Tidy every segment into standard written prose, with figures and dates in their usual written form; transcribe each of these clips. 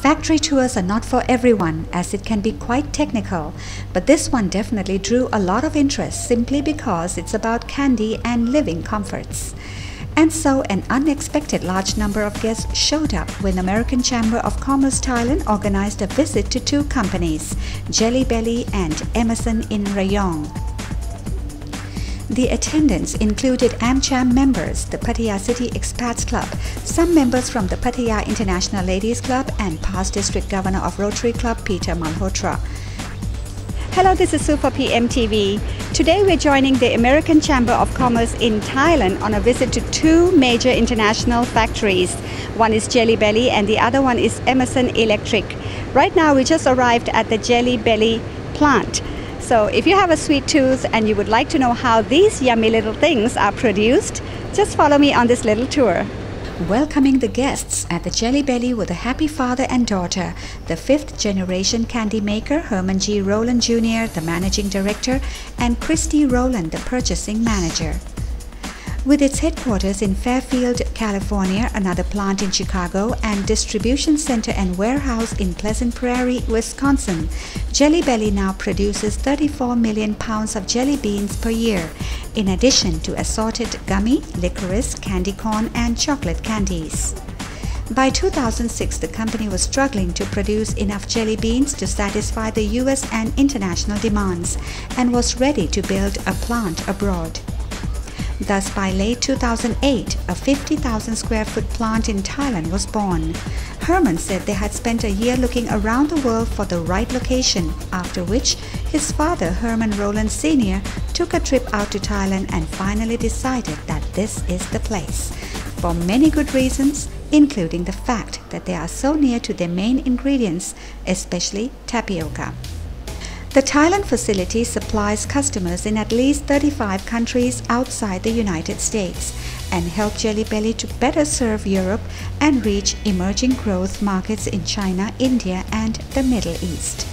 Factory tours are not for everyone as it can be quite technical, but this one definitely drew a lot of interest simply because it's about candy and living comforts. And so an unexpected large number of guests showed up when American Chamber of Commerce Thailand organized a visit to two companies, Jelly Belly and Emerson in Rayong. The attendants included Cham members, the Pattaya City Expats Club, some members from the Pattaya International Ladies Club, and past District Governor of Rotary Club Peter Malhotra. Hello, this is Sue for PMTV. Today we're joining the American Chamber of Commerce in Thailand on a visit to two major international factories. One is Jelly Belly and the other one is Emerson Electric. Right now we just arrived at the Jelly Belly plant. So if you have a sweet tooth and you would like to know how these yummy little things are produced, just follow me on this little tour. Welcoming the guests at the Jelly Belly were the happy father and daughter, the fifth generation candy maker Herman G. Rowland Jr., the managing director, and Christy Rowland, the purchasing manager. With its headquarters in Fairfield, California, another plant in Chicago, and distribution center and warehouse in Pleasant Prairie, Wisconsin, Jelly Belly now produces 34 million pounds of jelly beans per year, in addition to assorted gummy, licorice, candy corn, and chocolate candies. By 2006, the company was struggling to produce enough jelly beans to satisfy the US and international demands, and was ready to build a plant abroad. Thus, by late 2008, a 50,000 square foot plant in Thailand was born. Herman said they had spent a year looking around the world for the right location, after which his father, Herman Rowland Sr., took a trip out to Thailand and finally decided that this is the place. For many good reasons, including the fact that they are so near to their main ingredients, especially tapioca. The Thailand facility supplies customers in at least 35 countries outside the United States and help Jelly Belly to better serve Europe and reach emerging growth markets in China, India, and the Middle East.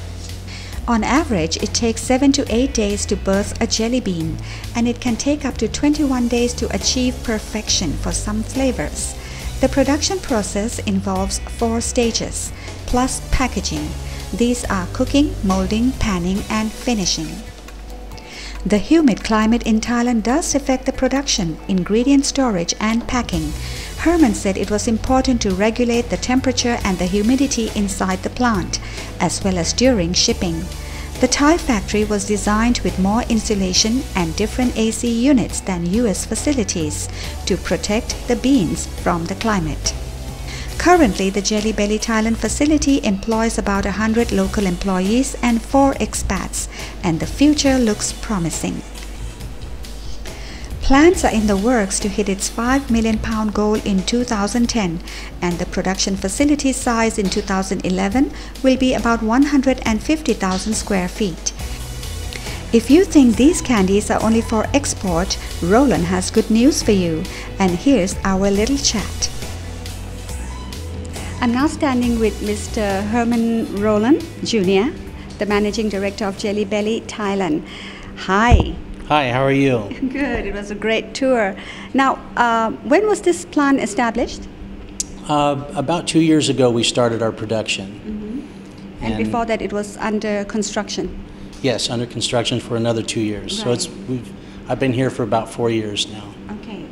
On average, it takes 7 to 8 days to birth a jelly bean, and it can take up to 21 days to achieve perfection for some flavors. The production process involves 4 stages, plus packaging. These are cooking, molding, panning, and finishing. The humid climate in Thailand does affect the production, ingredient storage, and packing. Herman said it was important to regulate the temperature and the humidity inside the plant, as well as during shipping. The Thai factory was designed with more insulation and different AC units than US facilities to protect the beans from the climate. Currently, the Jelly Belly Thailand facility employs about 100 local employees and 4 expats, and the future looks promising. Plans are in the works to hit its 5 million pound goal in 2010, and the production facility size in 2011 will be about 150,000 square feet. If you think these candies are only for export, Rowland has good news for you, and here's our little chat. I'm now standing with Mr. Herman Rowland Jr., the Managing Director of Jelly Belly Thailand. Hi. Hi, how are you? Good, it was a great tour. Now, when was this plant established? About 2 years ago we started our production. Mm-hmm. And before that it was under construction? Yes, under construction for another 2 years. Right. So I've been here for about 4 years now. Okay.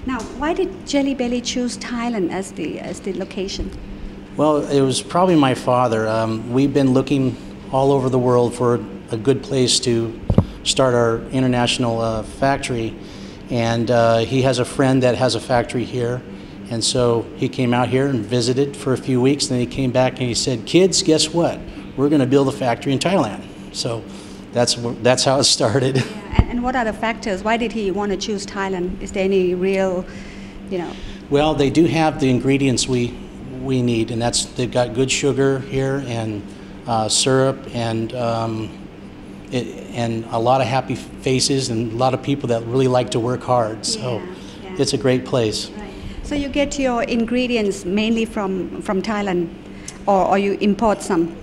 Now, why did Jelly Belly choose Thailand as the location? Well, it was probably my father. We've been looking all over the world for a good place to start our international factory, and he has a friend that has a factory here, and so he came out here and visited for a few weeks, and then he came back and he said, "Kids, guess what? We're going to build a factory in Thailand." So that's how it started. Yeah. And what are the factors? Why did he want to choose Thailand? Is there any real, Well, they do have the ingredients we need, and they've got good sugar here and syrup and a lot of happy faces and a lot of people that really like to work hard. So it's a great place. Right. So you get your ingredients mainly from Thailand, or you import some?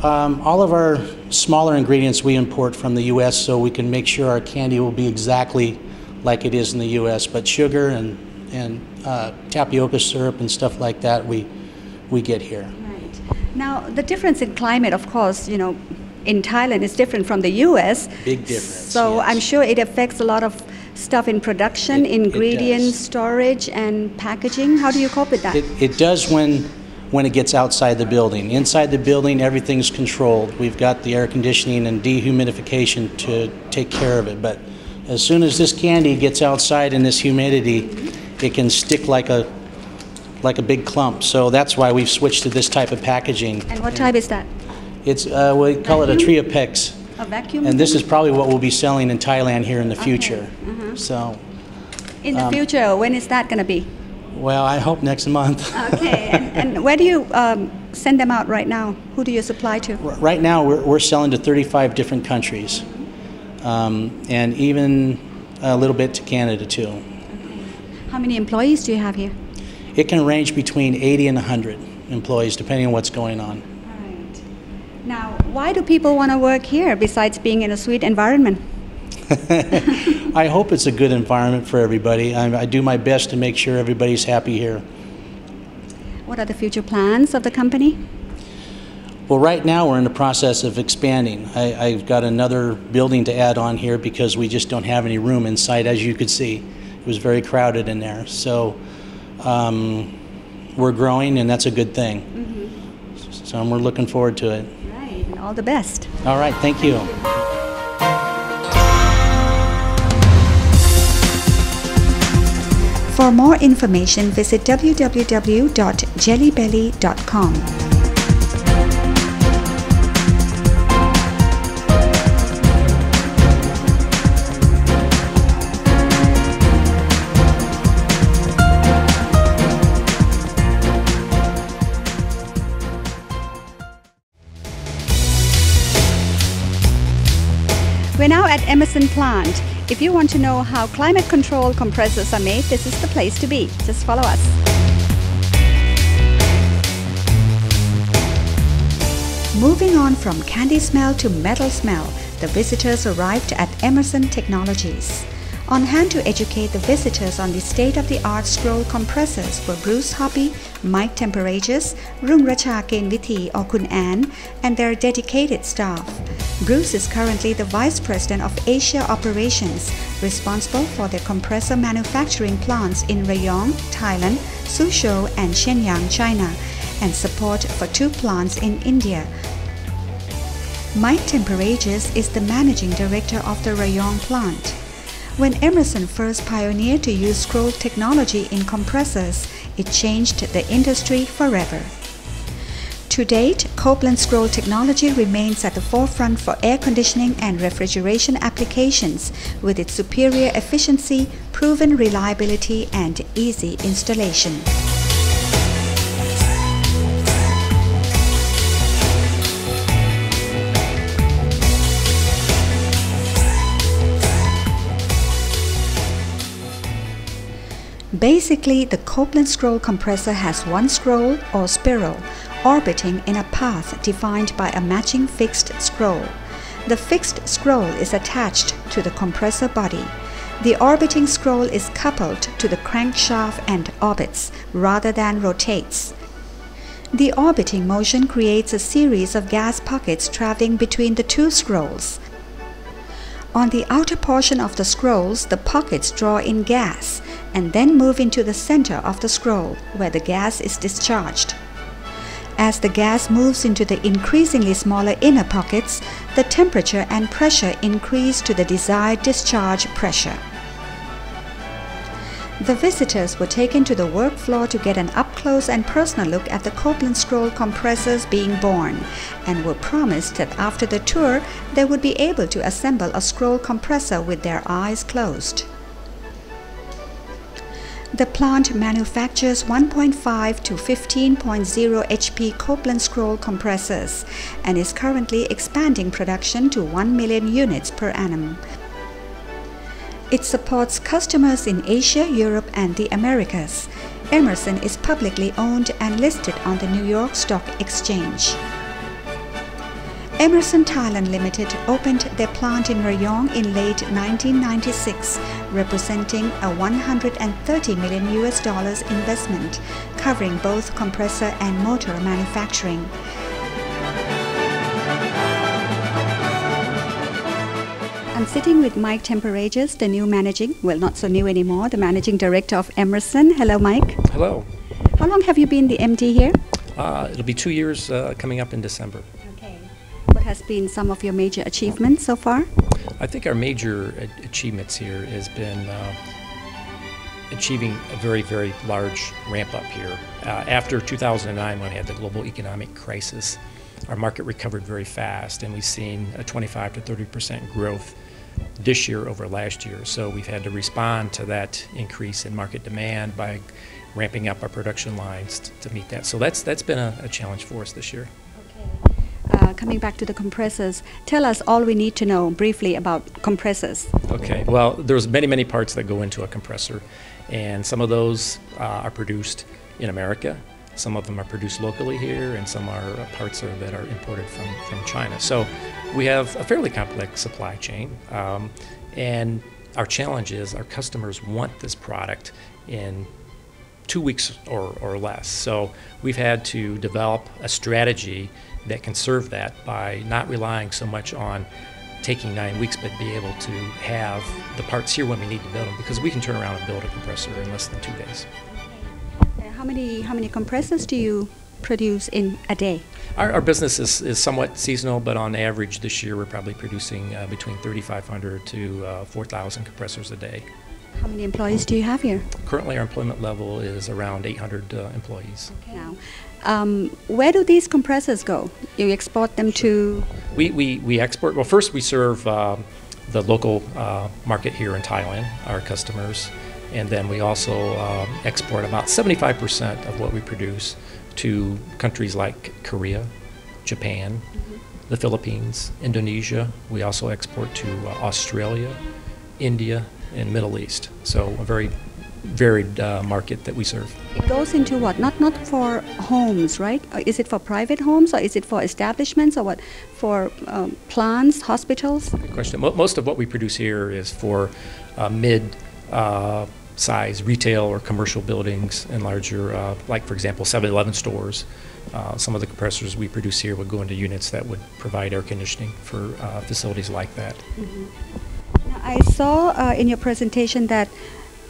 All of our smaller ingredients we import from the U.S. so we can make sure our candy will be exactly like it is in the U.S. But sugar and tapioca syrup and stuff like that we get here. Right. Now, the difference in climate, of course, in Thailand is different from the U.S. Big difference. So yes. I'm sure it affects a lot of stuff in production, ingredients, storage, and packaging. How do you cope with that? It does when it gets outside the building. Inside the building, everything's controlled. We've got the air conditioning and dehumidification to take care of it. But as soon as this candy gets outside in this humidity, it can stick like a big clump. So that's why we've switched to this type of packaging. And what type is that? It's we call it a Triapex. A vacuum? And this is probably what we'll be selling in Thailand here in the future. So. In the future, when is that going to be? Well, I hope next month. Okay. And where do you send them out right now? Who do you supply to? Right now, we're selling to 35 different countries, and even a little bit to Canada too. Okay. How many employees do you have here? It can range between 80 and 100 employees, depending on what's going on. Right. Now, why do people want to work here besides being in a sweet environment? I hope it's a good environment for everybody. I do my best to make sure everybody's happy here. What are the future plans of the company? Well, right now we're in the process of expanding. I've got another building to add on here because we just don't have any room inside, as you could see. It was very crowded in there. So we're growing, and that's a good thing. So we're looking forward to it. Right, and all the best. All right, thank you. For more information, visit www.jellybelly.com. We're now at Emerson plant. If you want to know how climate control compressors are made, this is the place to be. Just follow us. Moving on from candy smell to metal smell, the visitors arrived at Emerson Technologies. On hand to educate the visitors on the state-of-the-art scroll compressors were Bruce Hoppy, Mike Temperages, Rungracha Kenvithi or Kun Ann, and their dedicated staff. Bruce is currently the Vice President of Asia Operations, responsible for their compressor manufacturing plants in Rayong, Thailand, Suzhou, and Shenyang, China, and support for 2 plants in India. Mike Temperages is the Managing Director of the Rayong plant. When Emerson first pioneered to use scroll technology in compressors, it changed the industry forever. To date, Copeland scroll technology remains at the forefront for air conditioning and refrigeration applications with its superior efficiency, proven reliability, and easy installation. Basically, the Copeland scroll compressor has one scroll or spiral orbiting in a path defined by a matching fixed scroll. The fixed scroll is attached to the compressor body. The orbiting scroll is coupled to the crankshaft and orbits rather than rotates. The orbiting motion creates a series of gas pockets traveling between the 2 scrolls. On the outer portion of the scrolls, the pockets draw in gas and then move into the center of the scroll, where the gas is discharged. As the gas moves into the increasingly smaller inner pockets, the temperature and pressure increase to the desired discharge pressure. The visitors were taken to the work floor to get an up-close and personal look at the Copeland scroll compressors being born, and were promised that after the tour they would be able to assemble a scroll compressor with their eyes closed. The plant manufactures 1.5 to 15.0 HP Copeland scroll compressors and is currently expanding production to 1 million units per annum. It supports customers in Asia, Europe, and the Americas. Emerson is publicly owned and listed on the New York Stock Exchange. Emerson Thailand Limited opened their plant in Rayong in late 1996, representing a $130 million investment, covering both compressor and motor manufacturing. I'm sitting with Mike Temperages, the new not so new anymore, the managing director of Emerson. Hello, Mike. Hello. How long have you been the MD here? It'll be 2 years coming up in December. Okay. What has been some of your major achievements so far? I think our major achievements here has been achieving a very, very large ramp up here. After 2009, when we had the global economic crisis, our market recovered very fast, and we've seen a 25 to 30% growth this year over last year. So we've had to respond to that increase in market demand by ramping up our production lines to meet that. So that's been a challenge for us this year. Okay. Coming back to the compressors, tell us all we need to know briefly about compressors. Okay. Well, there's many parts that go into a compressor, and some of those are produced in America. Some of them are produced locally here, and some are parts that are imported from China. So we have a fairly complex supply chain, and our challenge is our customers want this product in 2 weeks or less. So we've had to develop a strategy that can serve that by not relying so much on taking 9 weeks, but be able to have the parts here when we need to build them, because we can turn around and build a compressor in less than 2 days. How many compressors do you produce in a day? Our business is somewhat seasonal, but on average this year we're probably producing between 3,500 to 4,000 compressors a day. How many employees do you have here? Currently our employment level is around 800 employees. Okay. Now, where do these compressors go? You export them to? We export, well, first we serve the local market here in Thailand, our customers. And then we also export about 75% of what we produce to countries like Korea, Japan, the Philippines, Indonesia. We also export to Australia, India, and Middle East. So a very varied market that we serve. It goes into what? Not for homes, right? Is it for private homes, or is it for establishments, or what? For plants, hospitals? Good question. Most of what we produce here is for mid-size retail or commercial buildings and larger, like for example 7-Eleven stores. Some of the compressors we produce here would go into units that would provide air conditioning for facilities like that. Now, I saw in your presentation that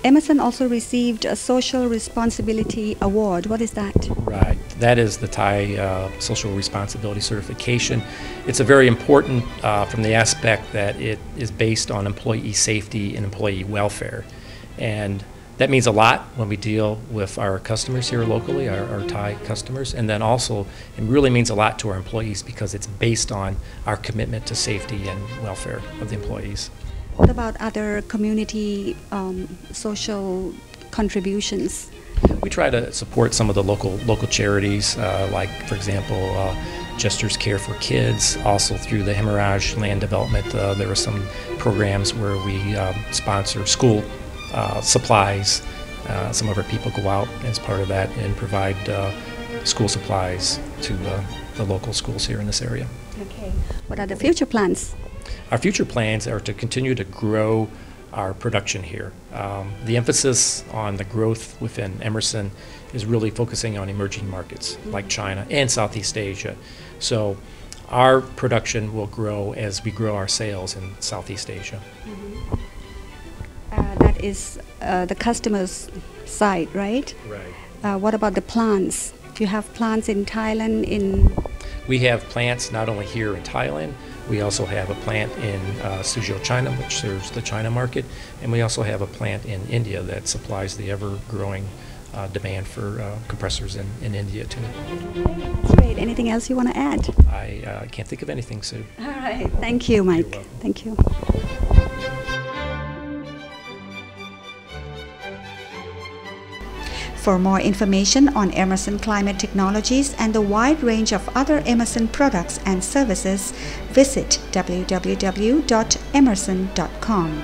Emerson also received a Social Responsibility Award. What is that? Right. That is the Thai Social Responsibility Certification. It's a very important from the aspect that it is based on employee safety and employee welfare. And that means a lot when we deal with our customers here locally, our Thai customers. And then also it really means a lot to our employees because it's based on our commitment to safety and welfare of the employees. What about other community social contributions? We try to support some of the local charities, like for example, Gestures Care for Kids. Also through the Hemorrhage Land Development, there are some programs where we sponsor school supplies. Some of our people go out as part of that and provide school supplies to the local schools here in this area. Okay. What are the future plans? Our future plans are to continue to grow our production here. The emphasis on the growth within Emerson is really focusing on emerging markets like China and Southeast Asia. So our production will grow as we grow our sales in Southeast Asia. That is the customer's side, right? Right. What about the plants? Do you have plants in Thailand? We have plants not only here in Thailand, we also have a plant in Suzhou, China, which serves the China market, and we also have a plant in India that supplies the ever-growing demand for compressors in India too. That's great. Anything else you want to add? I can't think of anything, Sue. All right. Thank you, Mike. Thank you. For more information on Emerson Climate Technologies and the wide range of other Emerson products and services, visit www.emerson.com.